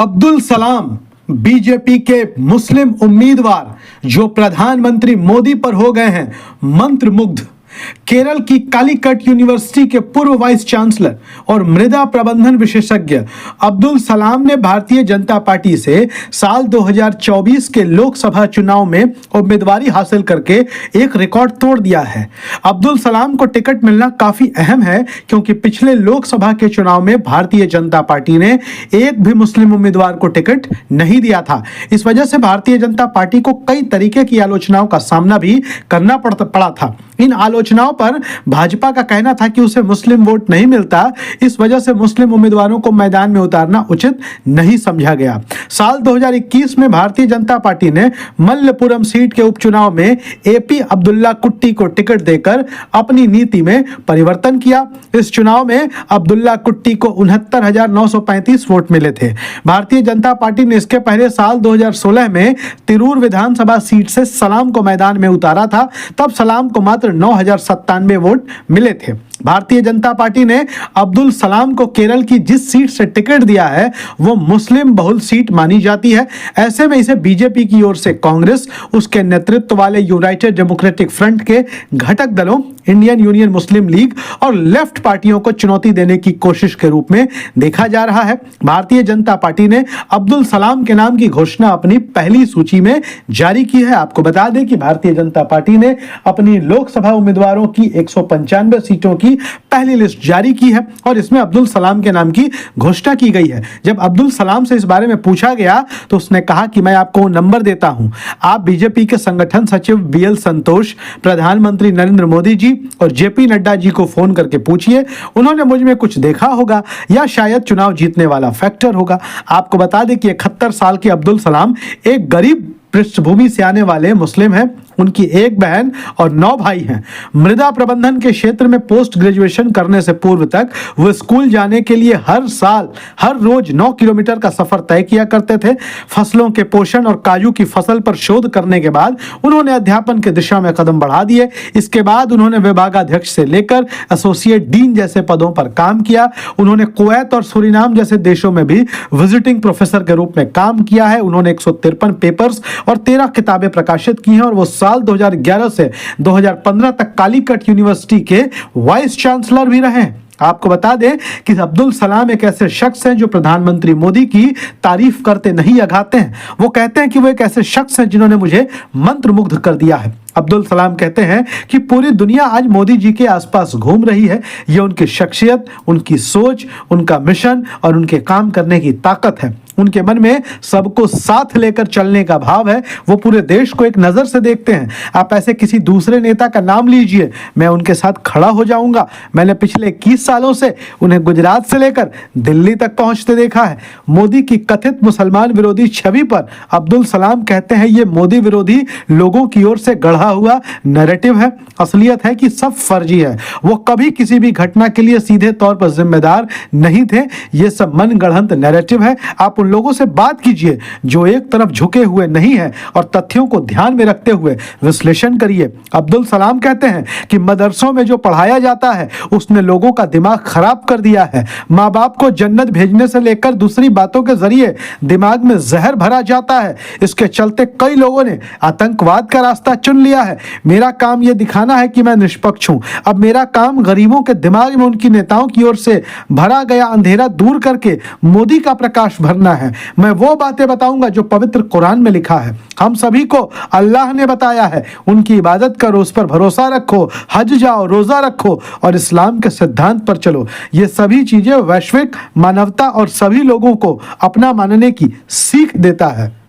Abdul Salam BJP के मुस्लिम उम्मीदवार जो प्रधानमंत्री मोदी पर हो गए हैं मंत्रमुग्ध। केरल की कालीकट यूनिवर्सिटी के पूर्व वाइस चांसलर और मृदा प्रबंधन विशेषज्ञ अब्दुल सलाम ने भारतीय जनता पार्टी से साल 2024 के लोकसभा चुनाव में उम्मीदवारी हासिल करके एक रिकॉर्ड तोड़ दिया है। अब्दुल सलाम को टिकट मिलना काफी अहम है क्योंकि पिछले लोकसभा के चुनाव में भारतीय जनता पार्टी ने एक भी मुस्लिम उम्मीदवार को टिकट नहीं दिया था। इस वजह से भारतीय जनता पार्टी को कई तरीके की आलोचनाओं का सामना भी करना पड़ा था। इन आलोचनाओं पर भाजपा का कहना था कि उसे मुस्लिम वोट नहीं मिलता, इस वजह से मुस्लिम उम्मीदवारों को मैदान में उतारना उचित नहीं समझा गया। साल 2021 में भारतीय जनता पार्टी ने मल्लपुरम सीट के उपचुनाव में एपी अब्दुल्ला कुट्टी को टिकट देकर अपनी नीति में परिवर्तन किया। इस चुनाव में अब्दुल्ला कुट्टी को 69,935 वोट मिले थे। भारतीय जनता पार्टी ने इसके पहले साल 2016 में तिरूर विधानसभा सीट से सलाम को मैदान में उतारा था। तब सलाम को मात्र 9,097 वोट मिले थे। भारतीय जनता पार्टी ने अब्दुल सलाम को केरल की जिस सीट से टिकट दिया है वो मुस्लिम बहुल सीट मानी जाती है। ऐसे में इसे बीजेपी की ओर से कांग्रेस, उसके नेतृत्व वाले यूनाइटेड डेमोक्रेटिक फ्रंट के घटक दलों, इंडियन यूनियन मुस्लिम लीग और लेफ्ट पार्टियों को चुनौती देने की कोशिश के रूप में देखा जा रहा है। भारतीय जनता पार्टी ने अब्दुल सलाम के नाम की घोषणा अपनी पहली सूची में जारी की है। आपको बता दें कि भारतीय जनता पार्टी ने अपनी लोकसभा उम्मीदवारों की 195 सीटों की पहली लिस्ट जारी की है और इसमें अब्दुल सलाम के नाम की घोषणा की गई है। जब अब्दुल सलाम से इस बारे में पूछा गया तो उसने कहा कि मैं आपको नंबर देता हूं, आप बीजेपी के संगठन सचिव बीएल संतोष, प्रधानमंत्री नरेंद्र मोदी जी और जेपी नड्डा जी को फोन करके पूछिए, उन्होंने मुझ में कुछ देखा होगा या शायद चुनाव जीतने वाला फैक्टर होगा। आपको बता दें कि 71 साल के अब्दुल सलाम एक गरीब पृष्ठभूमि से आने वाले मुस्लिम हैं। उनकी एक बहन और 9 भाई हैं। मृदा प्रबंधन के क्षेत्र में पोस्ट ग्रेजुएशन करने से पूर्व तक वो स्कूल जाने के लिए हर रोज 9 किलोमीटर का सफर तय किया करते थे। फसलों के पोषण और काजू की फसल पर शोध करने के बाद उन्होंने अध्यापन की दिशा में कदम बढ़ा दिए। इसके बाद उन्होंने विभागाध्यक्ष से लेकर एसोसिएट डीन जैसे पदों पर काम किया। उन्होंने कुवैत और सूरीनाम जैसे देशों में भी विजिटिंग प्रोफेसर के रूप में काम किया है। उन्होंने 153 पेपर्स और 13 किताबें प्रकाशित की हैं और वो साल 2011 से 2015 तक कालीकट यूनिवर्सिटी के वाइस चांसलर भी रहे हैं। आपको बता दें कि अब्दुल सलाम एक ऐसे शख्स हैं जो प्रधानमंत्री मोदी की तारीफ करते नहीं अघाते हैं। वो कहते हैं कि वो एक ऐसे शख्स हैं जिन्होंने मुझे मंत्रमुग्ध कर दिया है। अब्दुल सलाम कहते हैं कि पूरी दुनिया आज मोदी जी के आसपास घूम रही है। ये उनकी शख्सियत, उनकी सोच, उनका मिशन और उनके काम करने की ताकत है। उनके मन में सबको साथ लेकर चलने का भाव है। वो पूरे देश को एक नजर से देखते हैं। आप ऐसे किसी दूसरे नेता का नाम लीजिए, मैं उनके साथ खड़ा हो जाऊंगा। मैंने पिछले 21 सालों से उन्हें गुजरात से लेकर दिल्ली तक पहुंचते देखा है। मोदी की कथित मुसलमान विरोधी छवि पर अब्दुल सलाम कहते हैं ये मोदी विरोधी लोगों की ओर से गढ़ा हुआ नैरेटिव है। असलियत है कि सब फर्जी है। वो कभी किसी भी घटना के लिए सीधे तौर पर जिम्मेदार नहीं थे। ये सब मन गढ़ंत नैरेटिव है। आप उन लोगों से बात कीजिए जो एक तरफ झुके हुए नहीं है और तथ्यों को ध्यान में रखते हुए विश्लेषण करिए। अब्दुल सलाम कहते हैं कि मदरसों में जो पढ़ाया जाता है उसने लोगों का दिमाग खराब कर दिया है। माँ बाप को जन्नत भेजने से लेकर दूसरी बातों के जरिए दिमाग में जहर भरा जाता है। इसके चलते कई लोगों ने आतंकवाद का रास्ता चुन लिया है। मेरा काम यह दिखाना है कि मैं निष्पक्ष हूं। अब मेरा काम गरीबों के दिमाग में उनकी नेताओं की ओर से भरा गया अंधेरा दूर करके मोदी का प्रकाश भरना है। मैं वो बातें बताऊंगा जो पवित्र कुरान में लिखा है। हम सभी को अल्लाह ने बताया है, उनकी इबादत करो, उस पर भरोसा रखो, हज जाओ, रोजा रखो और इस्लाम के सिद्धांत पर चलो। ये सभी चीजें वैश्विक मानवता और सभी लोगों को अपना मानने की सीख देता है।